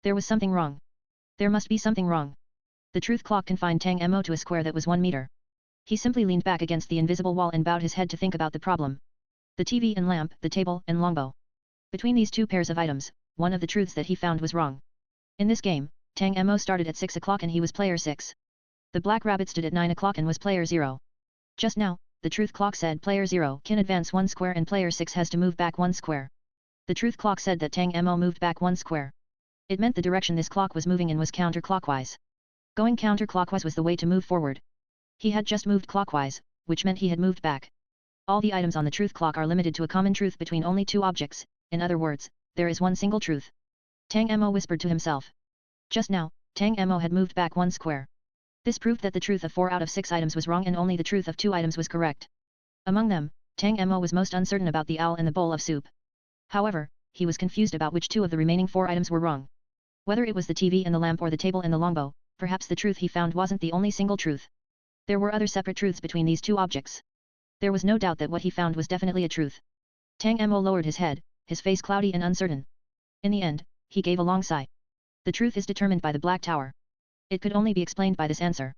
There was something wrong. There must be something wrong. The truth clock confined Tang Mo to a square that was 1 meter. He simply leaned back against the invisible wall and bowed his head to think about the problem. The TV and lamp, the table and longbow. Between these two pairs of items, one of the truths that he found was wrong. In this game, Tang Mo started at 6 o'clock and he was player 6. The black rabbit stood at 9 o'clock and was player 0. Just now, the truth clock said player 0 can advance 1 square and player 6 has to move back 1 square. The truth clock said that Tang Mo moved back 1 square. It meant the direction this clock was moving in was counterclockwise. Going counterclockwise was the way to move forward. He had just moved clockwise, which meant he had moved back. All the items on the truth clock are limited to a common truth between only two objects, in other words, there is one single truth. Tang Mo whispered to himself. Just now, Tang Mo had moved back 1 square. This proved that the truth of 4 out of 6 items was wrong and only the truth of 2 items was correct. Among them, Tang Mo was most uncertain about the owl and the bowl of soup. However, he was confused about which 2 of the remaining 4 items were wrong. Whether it was the TV and the lamp or the table and the longbow, perhaps the truth he found wasn't the only single truth. There were other separate truths between these 2 objects. There was no doubt that what he found was definitely a truth. Tang Mo lowered his head, his face cloudy and uncertain. In the end, he gave a long sigh. The truth is determined by the Black Tower. It could only be explained by this answer.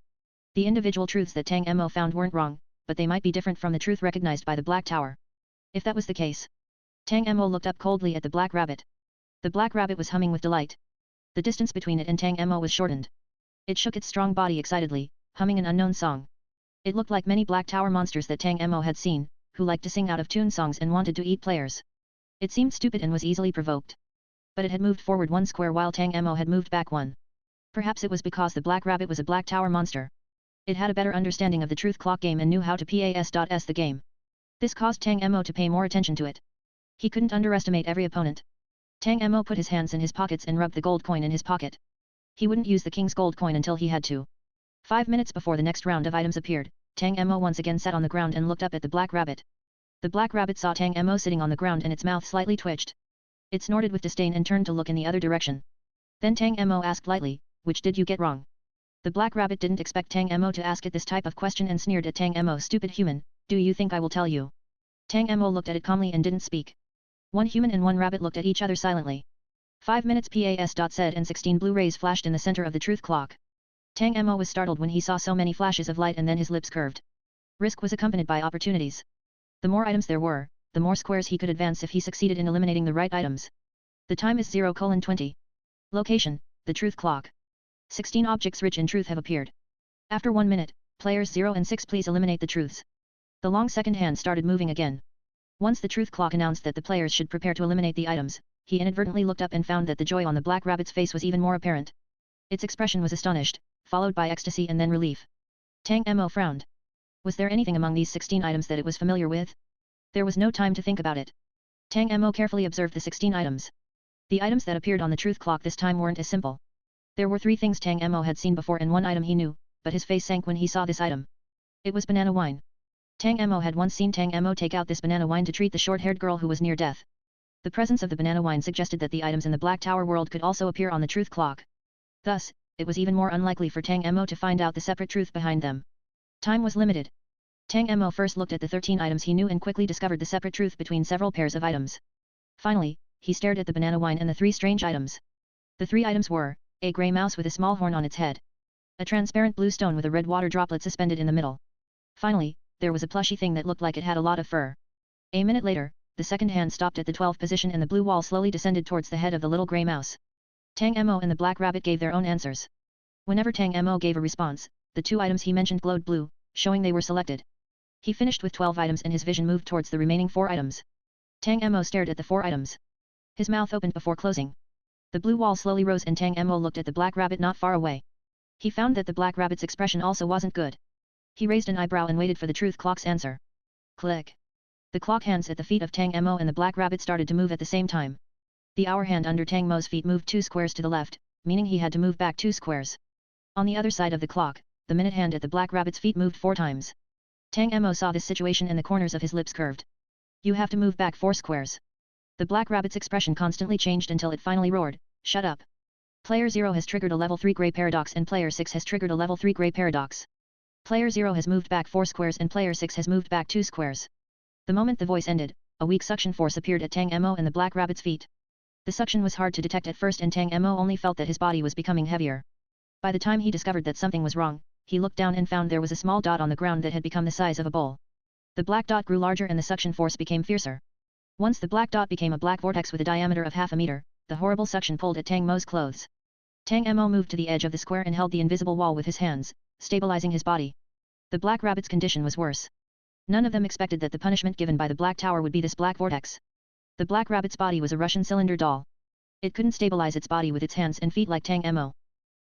The individual truths that Tang Mo found weren't wrong, but they might be different from the truth recognized by the Black Tower. If that was the case. Tang Mo looked up coldly at the black rabbit. The black rabbit was humming with delight. The distance between it and Tang Mo was shortened. It shook its strong body excitedly, humming an unknown song. It looked like many Black Tower monsters that Tang Mo had seen, who liked to sing out of tune songs and wanted to eat players. It seemed stupid and was easily provoked. But it had moved forward 1 square while Tang Mo had moved back 1. Perhaps it was because the black rabbit was a Black Tower monster. It had a better understanding of the truth clock game and knew how to pass the game. This caused Tang Mo to pay more attention to it. He couldn't underestimate every opponent. Tang Mo put his hands in his pockets and rubbed the gold coin in his pocket. He wouldn't use the king's gold coin until he had to. 5 minutes before the next round of items appeared, Tang Mo once again sat on the ground and looked up at the black rabbit. The black rabbit saw Tang Mo sitting on the ground and its mouth slightly twitched. It snorted with disdain and turned to look in the other direction. Then Tang Mo asked lightly, "Which did you get wrong?" The black rabbit didn't expect Tang Mo to ask it this type of question and sneered at Tang Mo. "Stupid human, do you think I will tell you?" Tang Mo looked at it calmly and didn't speak. One human and one rabbit looked at each other silently. 5 minutes said and 16 blue rays flashed in the center of the truth clock. Tang Mo was startled when he saw so many flashes of light and then his lips curved. Risk was accompanied by opportunities. The more items there were, the more squares he could advance if he succeeded in eliminating the right items. The time is 0:20. Location, the truth clock. 16 objects rich in truth have appeared. After 1 minute, players 0 and 6 please eliminate the truths. The long second hand started moving again. Once the truth clock announced that the players should prepare to eliminate the items, he inadvertently looked up and found that the joy on the black rabbit's face was even more apparent. Its expression was astonished, followed by ecstasy and then relief. Tang Mo frowned. Was there anything among these 16 items that it was familiar with? There was no time to think about it. Tang Mo carefully observed the 16 items. The items that appeared on the truth clock this time weren't as simple. There were 3 things Tang Mo had seen before and 1 item he knew, but his face sank when he saw this item. It was banana wine. Tang Mo had once seen Tang Mo take out this banana wine to treat the short-haired girl who was near death. The presence of the banana wine suggested that the items in the Black Tower world could also appear on the truth clock. Thus, it was even more unlikely for Tang Mo to find out the separate truth behind them. Time was limited. Tang Mo first looked at the 13 items he knew and quickly discovered the separate truth between several pairs of items. Finally, he stared at the banana wine and the 3 strange items. The 3 items were, a grey mouse with a small horn on its head. A transparent blue stone with a red water droplet suspended in the middle. Finally, there was a plushy thing that looked like it had a lot of fur. A minute later, the second hand stopped at the 12th position and the blue wall slowly descended towards the head of the little grey mouse. Tang Mo and the black rabbit gave their own answers. Whenever Tang Mo gave a response, the 2 items he mentioned glowed blue, showing they were selected. He finished with 12 items and his vision moved towards the remaining 4 items. Tang Mo stared at the 4 items. His mouth opened before closing. The blue wall slowly rose and Tang Mo looked at the black rabbit not far away. He found that the black rabbit's expression also wasn't good. He raised an eyebrow and waited for the truth clock's answer. Click. The clock hands at the feet of Tang Mo and the black rabbit started to move at the same time. The hour hand under Tang Mo's feet moved 2 squares to the left, meaning he had to move back 2 squares. On the other side of the clock, the minute hand at the black rabbit's feet moved 4 times. Tang Mo saw this situation and the corners of his lips curved. You have to move back 4 squares. The black rabbit's expression constantly changed until it finally roared, "Shut up." Player 0 has triggered a level 3 gray paradox and player 6 has triggered a level 3 gray paradox. Player 0 has moved back 4 squares and player 6 has moved back 2 squares. The moment the voice ended, a weak suction force appeared at Tang Mo and the black rabbit's feet. The suction was hard to detect at first and Tang Mo only felt that his body was becoming heavier. By the time he discovered that something was wrong, he looked down and found there was a small dot on the ground that had become the size of a bowl. The black dot grew larger and the suction force became fiercer. Once the black dot became a black vortex with a diameter of half a meter, the horrible suction pulled at Tang Mo's clothes. Tang Mo moved to the edge of the square and held the invisible wall with his hands, stabilizing his body. The black rabbit's condition was worse. None of them expected that the punishment given by the black tower would be this black vortex. The black rabbit's body was a Russian cylinder doll. It couldn't stabilize its body with its hands and feet like Tang Mo.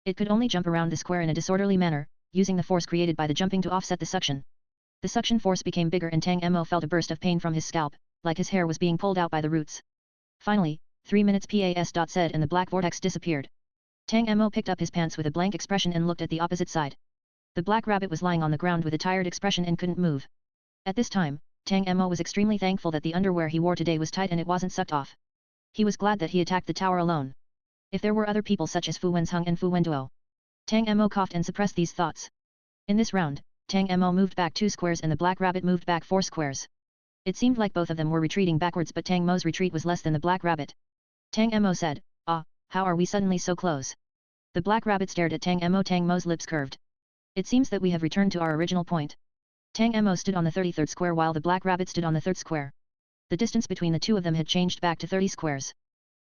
It could only jump around the square in a disorderly manner, using the force created by the jumping to offset the suction. The suction force became bigger and Tang Mo felt a burst of pain from his scalp, like his hair was being pulled out by the roots. Finally, 3 minutes said and the black vortex disappeared. Tang Mo picked up his pants with a blank expression and looked at the opposite side. The black rabbit was lying on the ground with a tired expression and couldn't move. At this time, Tang Mo was extremely thankful that the underwear he wore today was tight and it wasn't sucked off. He was glad that he attacked the tower alone. If there were other people such as Fu Wenzheng and Fu Wenduo. Tang Mo coughed and suppressed these thoughts. In this round, Tang Mo moved back 2 squares and the black rabbit moved back 4 squares. It seemed like both of them were retreating backwards but Tang Mo's retreat was less than the black rabbit. Tang Mo said, "Ah, how are we suddenly so close?" The black rabbit stared at Tang Mo's lips curved. "It seems that we have returned to our original point." Tang Mo stood on the 33rd square while the black rabbit stood on the 3rd square. The distance between the two of them had changed back to 30 squares.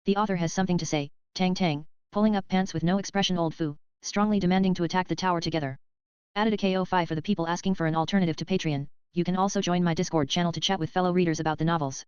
The author has something to say, Tang, pulling up pants with no expression old Fu, strongly demanding to attack the tower together. Added a KO5 for the people asking for an alternative to Patreon. You can also join my Discord channel to chat with fellow readers about the novels.